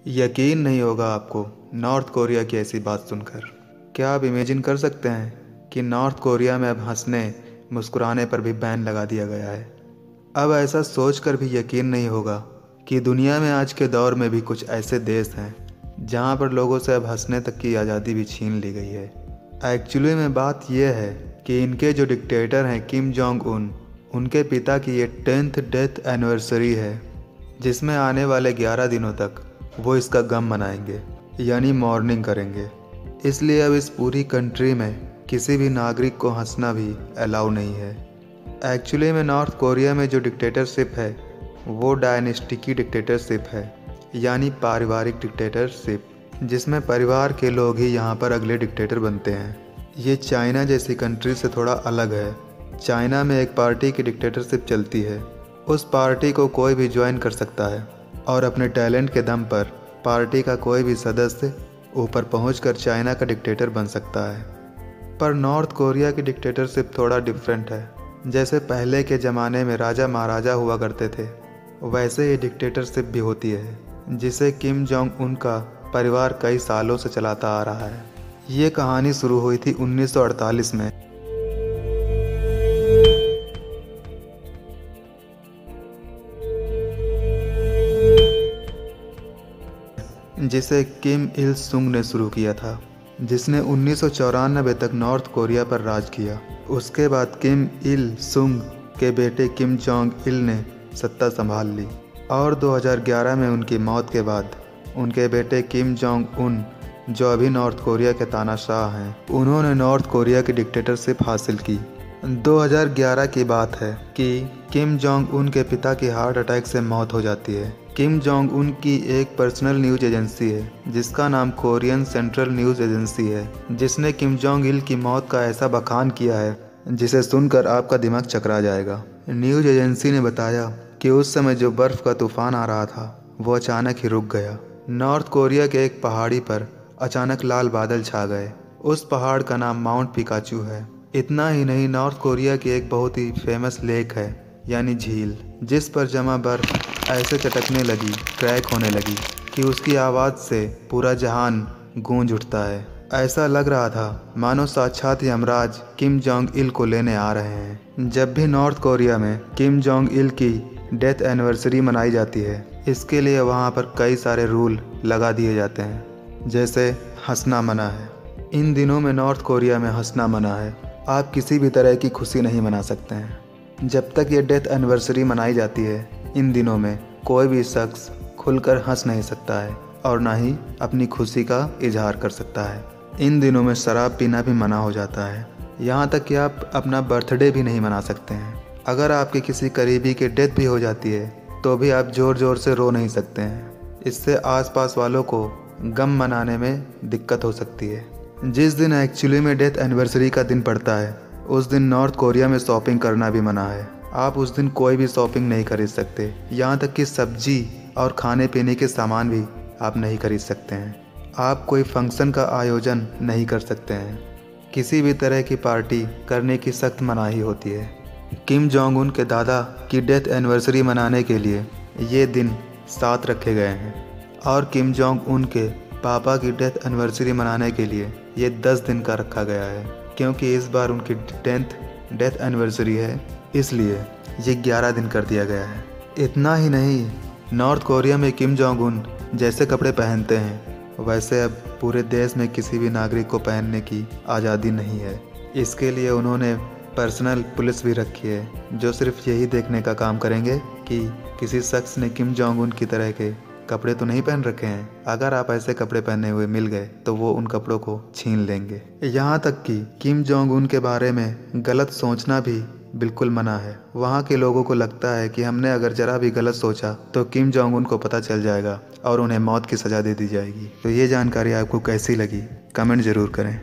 यकीन नहीं होगा आपको नॉर्थ कोरिया की ऐसी बात सुनकर। क्या आप इमेजिन कर सकते हैं कि नॉर्थ कोरिया में अब हंसने मुस्कुराने पर भी बैन लगा दिया गया है। अब ऐसा सोचकर भी यकीन नहीं होगा कि दुनिया में आज के दौर में भी कुछ ऐसे देश हैं जहां पर लोगों से अब हंसने तक की आज़ादी भी छीन ली गई है। एक्चुअली में बात यह है कि इनके जो डिक्टेटर हैं किम जोंग उन, उनके पिता की ये 10th डेथ एनिवर्सरी है, जिसमें आने वाले 11 दिनों तक वो इसका गम मनाएंगे, यानी मॉर्निंग करेंगे। इसलिए अब इस पूरी कंट्री में किसी भी नागरिक को हंसना भी अलाउ नहीं है। एक्चुअली में नॉर्थ कोरिया में जो डिक्टेटरशिप है वो डायनेस्टिक की डिक्टेटरशिप है, यानी पारिवारिक डिक्टेटरशिप, जिसमें परिवार के लोग ही यहाँ पर अगले डिक्टेटर बनते हैं। ये चाइना जैसी कंट्री से थोड़ा अलग है। चाइना में एक पार्टी की डिक्टेटरशिप चलती है, उस पार्टी को कोई भी ज्वाइन कर सकता है और अपने टैलेंट के दम पर पार्टी का कोई भी सदस्य ऊपर पहुंचकर चाइना का डिक्टेटर बन सकता है। पर नॉर्थ कोरिया की डिक्टेटरशिप थोड़ा डिफरेंट है। जैसे पहले के ज़माने में राजा महाराजा हुआ करते थे, वैसे ही डिक्टेटरशिप भी होती है, जिसे किम जोंग उन का परिवार कई सालों से चलाता आ रहा है। ये कहानी शुरू हुई थी 1948 में। जिसे किम इल सुंग ने शुरू किया था, जिसने 1994 तक नॉर्थ कोरिया पर राज किया। उसके बाद किम इल सुंग के बेटे किम जोंग इल ने सत्ता संभाल ली और 2011 में उनकी मौत के बाद उनके बेटे किम जोंग उन, जो अभी नॉर्थ कोरिया के तानाशाह हैं, उन्होंने नॉर्थ कोरिया की डिक्टेटरशिप हासिल की। 2011 की बात है कि किम जोंग उन के पिता की हार्ट अटैक से मौत हो जाती है। किम जोंग उन की एक पर्सनल न्यूज़ एजेंसी है जिसका नाम कोरियन सेंट्रल न्यूज़ एजेंसी है, जिसने किम जोंग इल की मौत का ऐसा बखान किया है जिसे सुनकर आपका दिमाग चकरा जाएगा। न्यूज़ एजेंसी ने बताया कि उस समय जो बर्फ़ का तूफान आ रहा था वो अचानक ही रुक गया। नॉर्थ कोरिया के एक पहाड़ी पर अचानक लाल बादल छा गए। उस पहाड़ का नाम माउंट पिकाचू है। इतना ही नहीं, नॉर्थ कोरिया की एक बहुत ही फेमस लेक है, यानी झील, जिस पर जमा बर्फ ऐसे चटकने लगी, क्रैक होने लगी कि उसकी आवाज़ से पूरा जहान गूंज उठता है। ऐसा लग रहा था मानो साक्षात यमराज किम जोंग इल को लेने आ रहे हैं। जब भी नॉर्थ कोरिया में किम जोंग इल की डेथ एनिवर्सरी मनाई जाती है, इसके लिए वहाँ पर कई सारे रूल लगा दिए जाते हैं। जैसे हंसना मना है। इन दिनों में नॉर्थ कोरिया में हंसना मना है। आप किसी भी तरह की खुशी नहीं मना सकते हैं। जब तक ये डेथ एनिवर्सरी मनाई जाती है, इन दिनों में कोई भी शख्स खुलकर हंस नहीं सकता है और ना ही अपनी खुशी का इजहार कर सकता है। इन दिनों में शराब पीना भी मना हो जाता है। यहाँ तक कि आप अपना बर्थडे भी नहीं मना सकते हैं। अगर आपके किसी करीबी की डेथ भी हो जाती है तो भी आप ज़ोर ज़ोर से रो नहीं सकते हैं। इससे आसपास वालों को गम मनाने में दिक्कत हो सकती है। जिस दिन एक्चुअली में डेथ एनिवर्सरी का दिन पड़ता है, उस दिन नॉर्थ कोरिया में शॉपिंग करना भी मना है। आप उस दिन कोई भी शॉपिंग नहीं खरीद सकते। यहाँ तक कि सब्जी और खाने पीने के सामान भी आप नहीं खरीद सकते हैं। आप कोई फंक्शन का आयोजन नहीं कर सकते हैं। किसी भी तरह की पार्टी करने की सख्त मनाही होती है। किम जोंग उन के दादा की डेथ एनिवर्सरी मनाने के लिए ये दिन 7 रखे गए हैं और किम जोंग उन के पापा की डेथ एनिवर्सरी मनाने के लिए ये 10 दिन का रखा गया है, क्योंकि इस बार उनकी 10th डेथ एनिवर्सरी है, इसलिए ये 11 दिन कर दिया गया है। इतना ही नहीं, नॉर्थ कोरिया में किम जोंग उन जैसे कपड़े पहनते हैं वैसे अब पूरे देश में किसी भी नागरिक को पहनने की आज़ादी नहीं है। इसके लिए उन्होंने पर्सनल पुलिस भी रखी है, जो सिर्फ यही देखने का काम करेंगे कि किसी शख्स ने किम जोंग उन की तरह के कपड़े तो नहीं पहन रखे हैं। अगर आप ऐसे कपड़े पहने हुए मिल गए तो वो उन कपड़ों को छीन लेंगे। यहाँ तक कि किम जोंग उन के बारे में गलत सोचना भी बिल्कुल मना है। वहाँ के लोगों को लगता है कि हमने अगर ज़रा भी गलत सोचा तो किम जोंग उन को पता चल जाएगा और उन्हें मौत की सज़ा दे दी जाएगी। तो ये जानकारी आपको कैसी लगी, कमेंट ज़रूर करें।